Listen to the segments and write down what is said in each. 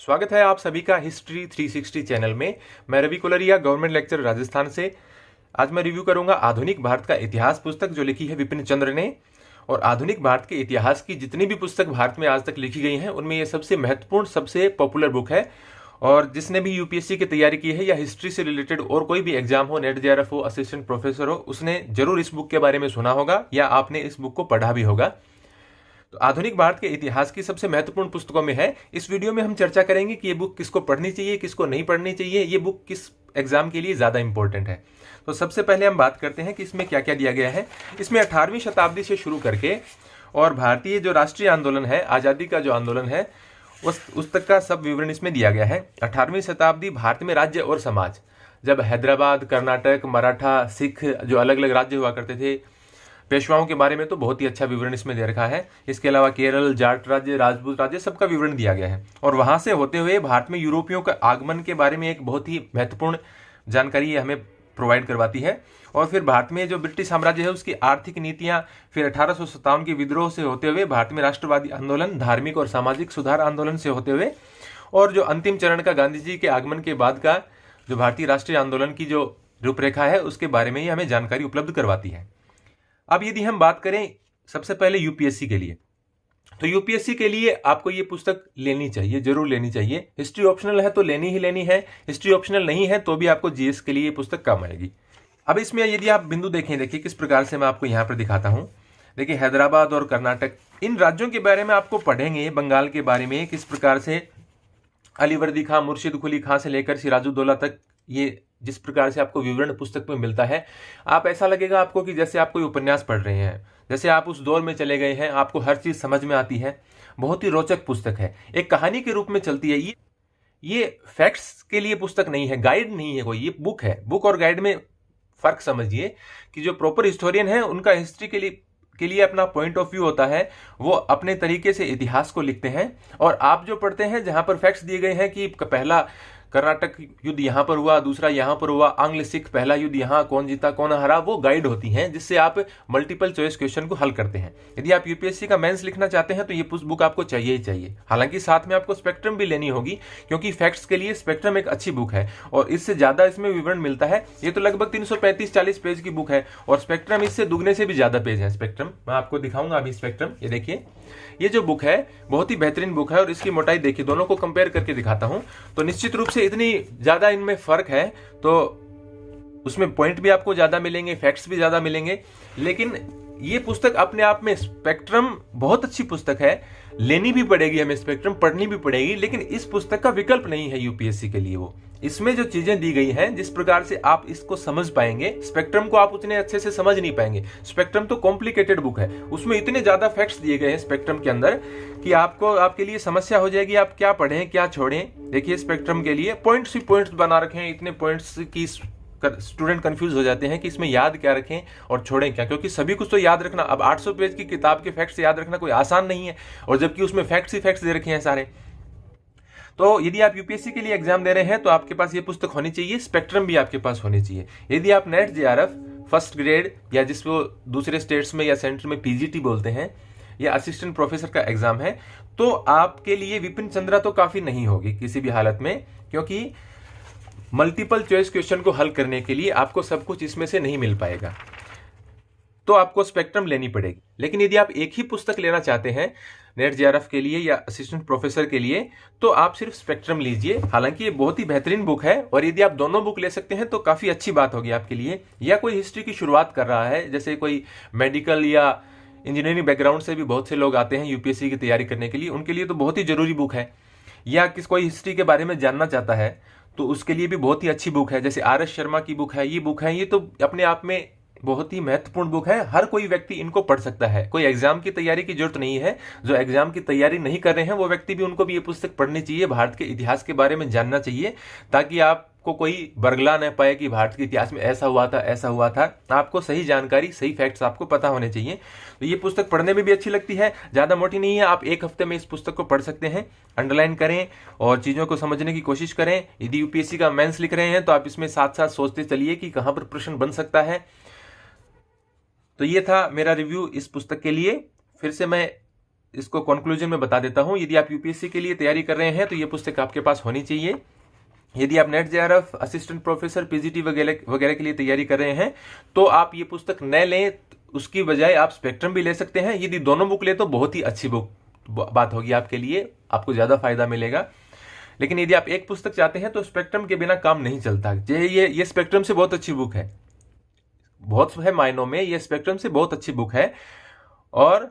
स्वागत है आप सभी का हिस्ट्री 360 चैनल में। मैं रवि कोलरिया, गवर्नमेंट लेक्चर राजस्थान से। आज मैं रिव्यू करूंगा आधुनिक भारत का इतिहास पुस्तक जो लिखी है विपिन चंद्र ने। और आधुनिक भारत के इतिहास की जितनी भी पुस्तक भारत में आज तक लिखी गई हैं उनमें ये सबसे महत्वपूर्ण, सबसे पॉपुलर बुक है। और जिसने भी यूपीएससी की तैयारी की है या हिस्ट्री से रिलेटेड और कोई भी एग्जाम हो, नेट जेआरएफ हो, असिस्टेंट प्रोफेसर हो, उसने जरूर इस बुक के बारे में सुना होगा या आपने इस बुक को पढ़ा भी होगा। तो आधुनिक भारत के इतिहास की सबसे महत्वपूर्ण पुस्तकों में है। इस वीडियो में हम चर्चा करेंगे कि ये बुक किसको पढ़नी चाहिए, किसको नहीं पढ़नी चाहिए, ये बुक किस एग्जाम के लिए ज्यादा इंपॉर्टेंट है। तो सबसे पहले हम बात करते हैं कि इसमें क्या क्या दिया गया है। इसमें 18वीं शताब्दी से शुरू करके और भारतीय जो राष्ट्रीय आंदोलन है, आजादी का जो आंदोलन है, उस तक का सब विवरण इसमें दिया गया है। 18वीं शताब्दी भारत में राज्य और समाज, जब हैदराबाद, कर्नाटक, मराठा, सिख जो अलग अलग राज्य हुआ करते थे, पेशवाओं के बारे में तो बहुत ही अच्छा विवरण इसमें दे रखा है। इसके अलावा केरल, जाट राज्य, राजपूत राज्य, सबका विवरण दिया गया है। और वहां से होते हुए भारत में यूरोपियों का आगमन के बारे में एक बहुत ही महत्वपूर्ण जानकारी ये हमें प्रोवाइड करवाती है। और फिर भारत में जो ब्रिटिश साम्राज्य है उसकी आर्थिक नीतियां, फिर 1857 के विद्रोह से होते हुए भारत में राष्ट्रवादी आंदोलन, धार्मिक और सामाजिक सुधार आंदोलन से होते हुए, और जो अंतिम चरण का गांधी जी के आगमन के बाद का जो भारतीय राष्ट्रीय आंदोलन की जो रूपरेखा है उसके बारे में ही हमें जानकारी उपलब्ध करवाती है। अब यदि हम बात करें सबसे पहले यूपीएससी के लिए, तो यूपीएससी के लिए आपको ये पुस्तक लेनी चाहिए, जरूर लेनी चाहिए। हिस्ट्री ऑप्शनल है तो लेनी ही लेनी है, हिस्ट्री ऑप्शनल नहीं है तो भी आपको जीएस के लिए ये पुस्तक काम आएगी। अब इसमें यदि आप बिंदु देखें, देखिए किस प्रकार से मैं आपको यहाँ पर दिखाता हूँ। देखिए हैदराबाद और कर्नाटक, इन राज्यों के बारे में आपको पढ़ेंगे। बंगाल के बारे में किस प्रकार से अलीवर्दी खां, मुर्शिद कुली खां से लेकर सिराजुद्दौला तक ये जिस प्रकार से आपको विवरण पुस्तक में मिलता है, आप ऐसा लगेगा आपको कि जैसे आप कोई उपन्यास पढ़ रहे हैं, जैसे आप उस दौर में चले गए हैं, आपको हर चीज समझ में आती है। बहुत ही रोचक पुस्तक है, एक कहानी के रूप में चलती है। ये फैक्ट्स के लिए पुस्तक नहीं है, गाइड नहीं है कोई, ये बुक है। बुक और गाइड में फर्क समझिए कि जो प्रॉपर हिस्टोरियन है उनका हिस्ट्री के लिए अपना पॉइंट ऑफ व्यू होता है, वो अपने तरीके से इतिहास को लिखते हैं। और आप जो पढ़ते हैं जहां पर फैक्ट्स दिए गए हैं कि पहला कर्नाटक युद्ध यहां पर हुआ, दूसरा यहां पर हुआ, आंग्ल सिख पहला युद्ध यहां, कौन जीता कौन हरा, वो गाइड होती हैं जिससे आप मल्टीपल चॉइस क्वेश्चन को हल करते हैं। यदि आप यूपीएससी का मेंस लिखना चाहते हैं तो ये बुक आपको चाहिए ही चाहिए। हालांकि साथ में आपको स्पेक्ट्रम भी लेनी होगी, क्योंकि फैक्ट्स के लिए स्पेक्ट्रम एक अच्छी बुक है और इससे ज्यादा इसमें विवरण मिलता है। ये तो लगभग 335-40 पेज की बुक है और स्पेक्ट्रम इससे दुगने से भी ज्यादा पेज है। स्पेक्ट्रम मैं आपको दिखाऊंगा अभी। स्पेक्ट्रम ये देखिए, ये जो बुक है बहुत ही बेहतरीन बुक है और इसकी मोटाई देखिए, दोनों को कंपेयर करके दिखाता हूं तो निश्चित रूप से इतनी ज्यादा इनमें फर्क है, तो उसमें पॉइंट भी आपको ज्यादा मिलेंगे, फैक्ट्स भी ज्यादा मिलेंगे। लेकिन ये पुस्तक अपने आप में, स्पेक्ट्रम बहुत अच्छी पुस्तक है, लेनी भी पड़ेगी हमें, स्पेक्ट्रम पढ़नी भी पड़ेगी, लेकिन इस पुस्तक का विकल्प नहीं है यूपीएससी के लिए। वो इसमें जो चीजें दी गई हैं, जिस प्रकार से आप इसको समझ पाएंगे, स्पेक्ट्रम को आप उतने अच्छे से समझ नहीं पाएंगे। स्पेक्ट्रम तो कॉम्प्लिकेटेड बुक है, उसमें इतने ज्यादा फैक्ट्स दिए गए हैं स्पेक्ट्रम के अंदर कि आपके लिए समस्या हो जाएगी, आप क्या पढ़ें क्या छोड़ें। देखिए स्पेक्ट्रम के लिए पॉइंट्स ही पॉइंट्स बना रखे हैं, इतने पॉइंट्स की स्टूडेंट कंफ्यूज हो जाते हैं कि इसमें याद क्या रखें और छोड़ें क्या, क्योंकि सभी कुछ तो याद रखना, अब 800 पेज की किताब के फैक्ट्स याद रखना कोई आसान नहीं है, और जबकि उसमें फैक्ट्स ही फैक्ट्स दे रखे हैं सारे। तो यदि आप यूपीएससी के लिए एग्जाम दे रहे हैं तो आपके पास ये पुस्तक होनी चाहिए, स्पेक्ट्रम भी आपके पास होनी चाहिए। यदि आप नेट जेआरएफ फर्स्ट ग्रेड या जिसको दूसरे स्टेट्स में या सेंटर में पीजीटी बोलते हैं, या असिस्टेंट प्रोफेसर का एग्जाम है, तो आपके लिए विपिन चंद्रा तो काफी नहीं होगी किसी भी हालत में, क्योंकि मल्टीपल चॉइस क्वेश्चन को हल करने के लिए आपको सब कुछ इसमें से नहीं मिल पाएगा, तो आपको स्पेक्ट्रम लेनी पड़ेगी। लेकिन यदि आप एक ही पुस्तक लेना चाहते हैं नेट जेआरएफ के लिए या असिस्टेंट प्रोफेसर के लिए, तो आप सिर्फ स्पेक्ट्रम लीजिए। हालांकि ये बहुत ही बेहतरीन बुक है, और यदि आप दोनों बुक ले सकते हैं तो काफी अच्छी बात होगी आपके लिए। या कोई हिस्ट्री की शुरुआत कर रहा है, जैसे कोई मेडिकल या इंजीनियरिंग बैकग्राउंड से भी बहुत से लोग आते हैं यूपीएससी की तैयारी करने के लिए, उनके लिए तो बहुत ही जरूरी बुक है। या कोई हिस्ट्री के बारे में जानना चाहता है तो उसके लिए भी बहुत ही अच्छी बुक है, जैसे आर एस शर्मा की बुक है, ये तो अपने आप में बहुत ही महत्वपूर्ण बुक है। हर कोई व्यक्ति इनको पढ़ सकता है, कोई एग्जाम की तैयारी की जरूरत नहीं है। जो एग्जाम की तैयारी नहीं कर रहे हैं वो व्यक्ति भी, उनको भी ये पुस्तक पढ़नी चाहिए, भारत के इतिहास के बारे में जानना चाहिए, ताकि आपको कोई बरगला न पाए कि भारत के इतिहास में ऐसा हुआ था ऐसा हुआ था। आपको सही जानकारी, सही फैक्ट्स आपको पता होने चाहिए। तो ये पुस्तक पढ़ने में भी अच्छी लगती है, ज्यादा मोटी नहीं है, आप एक हफ्ते में इस पुस्तक को पढ़ सकते हैं। अंडरलाइन करें और चीजों को समझने की कोशिश करें। यदि यूपीएससी का मेंस लिख रहे हैं तो आप इसमें साथ साथ सोचते चलिए कि कहां पर प्रश्न बन सकता है। तो ये था मेरा रिव्यू इस पुस्तक के लिए। फिर से मैं इसको कंक्लूजन में बता देता हूं। यदि आप यूपीएससी के लिए तैयारी कर रहे हैं तो ये पुस्तक आपके पास होनी चाहिए। यदि आप net JRF, assistant professor, PGT वगैरह के लिए तैयारी कर रहे हैं तो आप ये पुस्तक न लें, उसकी बजाय आप स्पेक्ट्रम भी ले सकते हैं। यदि दोनों बुक ले तो बहुत ही अच्छी बात होगी आपके लिए, आपको ज्यादा फायदा मिलेगा। लेकिन यदि आप एक पुस्तक चाहते हैं तो स्पेक्ट्रम के बिना काम नहीं चलता। ये स्पेक्ट्रम से बहुत अच्छी बुक है, बहुत है मायनों में ये स्पेक्ट्रम से बहुत अच्छी बुक है और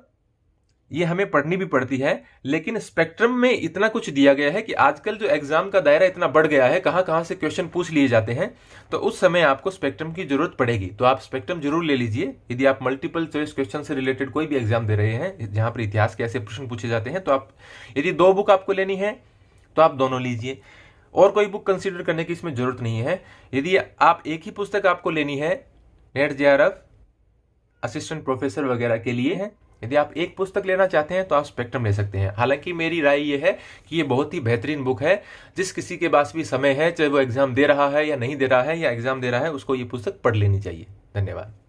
ये हमें पढ़नी भी पड़ती है। लेकिन स्पेक्ट्रम में इतना कुछ दिया गया है कि आजकल जो एग्जाम का दायरा इतना बढ़ गया है, कहां कहां से क्वेश्चन पूछ लिए जाते हैं, तो उस समय आपको स्पेक्ट्रम की जरूरत पड़ेगी। तो आप स्पेक्ट्रम जरूर ले लीजिए। यदि आप मल्टीपल चॉइस क्वेश्चन से रिलेटेड कोई भी एग्जाम दे रहे हैं जहां पर इतिहास के ऐसे प्रश्न पूछे जाते हैं, तो आप यदि 2 बुक आपको लेनी है तो आप दोनों लीजिए, और कोई बुक कंसिडर करने की इसमें जरूरत नहीं है। यदि आप एक ही पुस्तक आपको लेनी है नेट जेआरएफ, असिस्टेंट प्रोफेसर वगैरह के लिए है, यदि आप एक पुस्तक लेना चाहते हैं तो आप स्पेक्ट्रम ले सकते हैं। हालांकि मेरी राय यह है कि ये बहुत ही बेहतरीन बुक है। जिस किसी के पास भी समय है, चाहे वो एग्जाम दे रहा है या नहीं दे रहा है, या एग्जाम दे रहा है, उसको ये पुस्तक पढ़ लेनी चाहिए। धन्यवाद।